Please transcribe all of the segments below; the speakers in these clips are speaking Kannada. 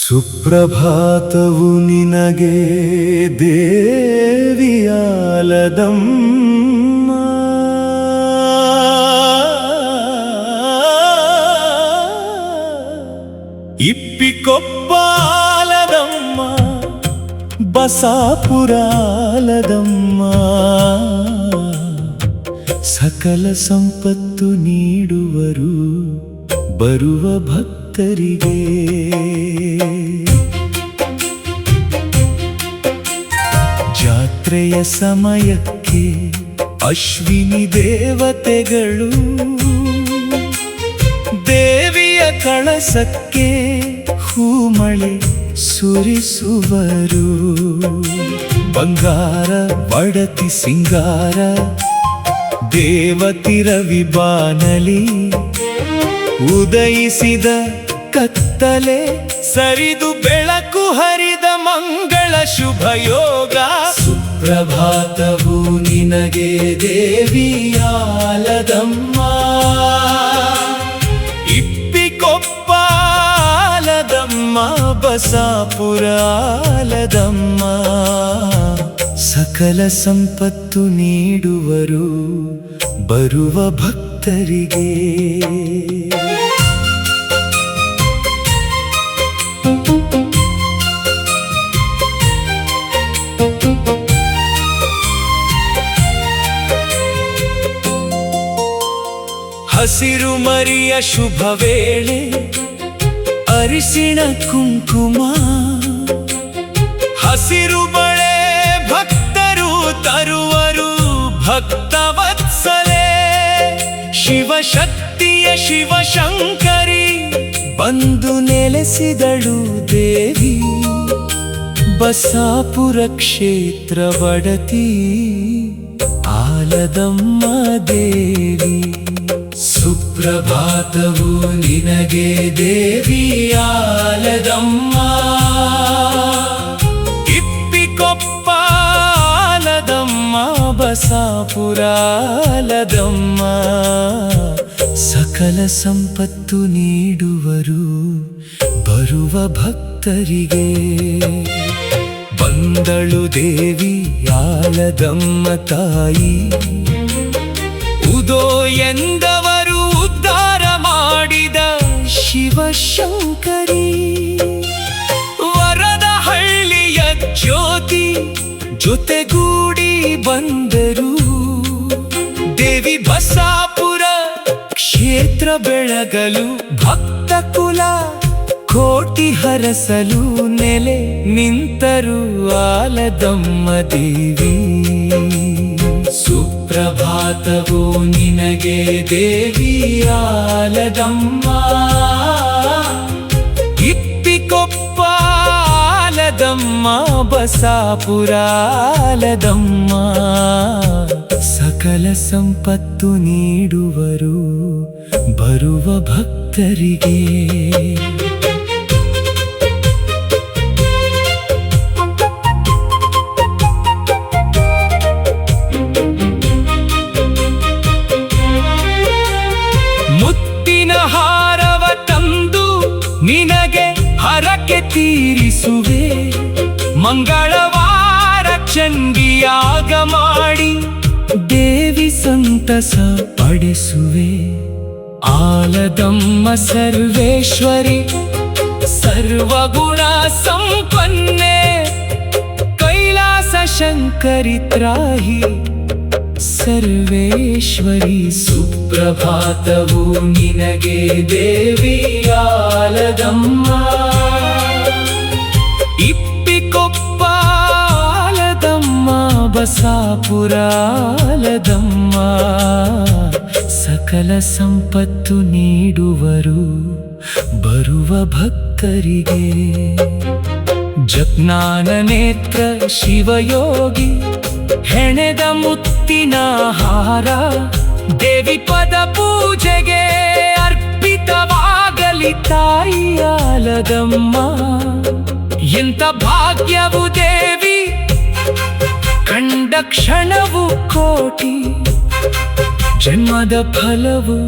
ಸುಪ್ರಭಾತವು ನಿನಗೆ ದೇವಿಯಾಲದಮ್ಮ, ಇಪ್ಪಿಕೊಪ್ಪಾಲದಮ್ಮ, ಬಸಾಪುರಾಲದಮ್ಮ. ಸಕಲ ಸಂಪತ್ತು ನೀಡುವರು ಬರುವ ಭಕ್ತರಿಗೆ. ಜಾತ್ರೆಯ ಸಮಯಕ್ಕೆ ಅಶ್ವಿನಿ ದೇವತೆಗಳು ದೇವಿಯ ಕಳಸಕ್ಕೆ ಹೂಮಳೆ ಸುರಿಸುವರು. ಬಂಗಾರ ಬಡತಿ ಸಿಂಗಾರ ದೇವತಿರವಿ ಬಾನಲಿ ಉದಯಿಸಿದ ಕತ್ತಲೆ ಸರಿದು ಬೆಳಕು ಹರಿದ ಮಂಗಳ ಶುಭ ಯೋಗ. ಸುಪ್ರಭಾತವು ನಿನಗೆ ದೇವಿಯಾಲದಮ್ಮ, ಇಪ್ಪಿಕೊಪ್ಪಾಲದಮ್ಮ, ಬಸಾಪುರಾಲದಮ್ಮ. ಸಕಲ ಸಂಪತ್ತು ನೀಡುವರು ಬರುವ ಭಕ್ತರಿಗೆ. ಹಸಿರು ಮರಿಯ ಶುಭ ವೇಳೆ ಅರಿಶಿಣ ಕುಂಕುಮ, ಹಸಿರು ಬಳೆ ಭಕ್ತರು ತರುವರು ಭಕ್ತವತ್ಸಲೆ. ಶಿವಶಕ್ತಿಯ ಶಿವಶಂಕರಿ ಬಂದು ನೆಲೆಸಿದಳು ದೇವಿ, ಬಸಾಪುರ ಕ್ಷೇತ್ರ ಬಡತಿ ಆಲದಮ್ಮ ದೇವಿ. ಸುಪ್ರಭಾತವು ನಿನಗೆ ದೇವಿಯಾಲದಮ್ಮ, ಇಪ್ಪಿಕೊಪ್ಪಾಲದಮ್ಮ, ಬಸಾಪುರಾಲದಮ್ಮ. ಸಕಲ ಸಂಪತ್ತು ನೀಡುವರು ಬರುವ ಭಕ್ತರಿಗೆ. ಬಂದಳು ದೇವಿಯಾಲದಮ್ಮ ತಾಯಿ, ಉದೋ ಎಂದವರು ಉದ್ಧಾರ ಮಾಡಿದ ಶಿವಶಂಕರಿ. ವರದ ಹಳ್ಳಿಯ ಜ್ಯೋತಿ ಜೊತೆಗೂಡಿ ಬಂದರು ದೇವಿ. ಬಸಾಪುರ ಕ್ಷೇತ್ರ ಬೆಳಗಲು ಭಕ್ತ ಕುಲ ಕೋಟಿ ಹರಸಲು ನೆಲೆ ನಿಂತರು ಆಲದಮ್ಮ ದೇವಿ. ಸುಪ್ರಭಾತವು ನಿನಗೆ ದೇವಿಯಾಲದಮ್ಮ, ಇಪ್ಪಿಕೊಪ್ಪಾಲದಮ್ಮ, ಬಸಾಪುರಾಲದಮ್ಮ. ಸಕಲ ಸಂಪತ್ತು ನೀಡುವರು ಬರುವ ಭಕ್ತರಿಗೆ. ಹಾರವ ತಂದು ನಿನಗೆ ಹರಕೆ ತೀರಿಸುವೆ, ಮಂಗಳವಾರ ಚಂಡಿಯಾಗ ಮಾಡಿ ದೇವಿ ಸಂತಸ ಪಡಿಸುವೆ. ಆಲದಮ್ಮ ಸರ್ವೇಶ್ವರಿ ಸರ್ವಗುಣ ಸಂಪನ್ನೆ, ಕೈಲಾಸ ಶಂಕರಿ ತ್ರಾಹಿ ಸರ್ವೇಶ್ವರಿ. ಸುಪ್ರಭಾತವು ನಿನಗೆ ದೇವಿಯಾಲದಮ್ಮ, ಇಪ್ಪಿಕೊಪ್ಪಾಲದಮ್ಮ, ಬಸಾಪುರಾಲದಮ್ಮ. ಸಕಲ ಸಂಪತ್ತು ನೀಡುವರು ಬರುವ ಭಕ್ತರಿಗೆ. ಜಜ್ಞಾನ ನೇತ್ರ ಶಿವಯೋಗಿ ಹೆಣೆದ ಮುತ್ತಿನ ಹಾರ ದೇವಿ ಪದ ಪೂಜೆಗೆ ಅರ್ಪಿತವಾಗಲಿ ತಾಯಿಯಾಲದಮ್ಮ. ಎಂತ ಭಾಗ್ಯವು ದೇವಿ ಕಂಡ ಕ್ಷಣವು ಕೋಟಿ, ಜನ್ಮದ ಫಲವು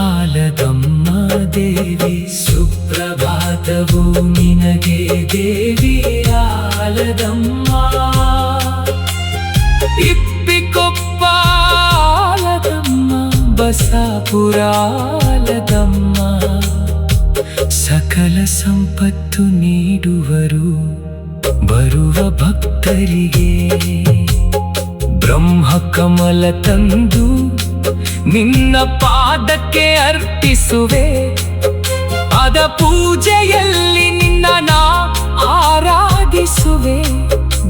ಆಲದಮ್ಮ ದೇವಿ ಸುಪ್ರಭಾತವು ನಿನಗೆ ದೇವಿ ಆಲದಮ್ಮ ಇಪ್ಪಿಕೊಪ್ಪ ಆಲದಮ್ಮ ಬಸಾಪುರ ಆಲದಮ್ಮ ಸಕಲ ಸಂಪತ್ತು ನೀಡುವರು ಬರುವ ಭಕ್ತರಿಗೆ ಬ್ರಹ್ಮ ಕಮಲ ತಂದು ನಿನ್ನ ಪಾದಕ್ಕೆ ಅರ್ಪಿಸುವೆ ಅದ ಪೂಜೆಯಲ್ಲಿ ನಿನ್ನ ನಾ ಆರಾಧಿಸುವೆ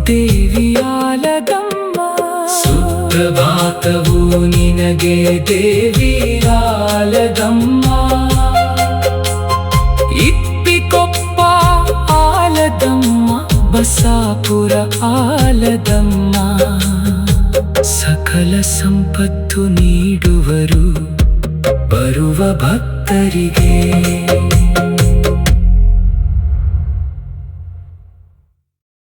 ದೇವಿ ಆಲದಮ್ಮ ಸುಪ್ರಭಾತವು ನಿನಗೆ ದೇವಿ ಆಲದಮ್ಮ ಇಪ್ಪಿಕೊಪ್ಪ ಆಲದಮ್ಮ ಬಸಾಪುರ ಆಲದಮ್ಮ ಸಕಲ ಸಂಪತ್ತು ನೀಡುವರು ಬರುವ ಭಕ್ತರಿಗೆ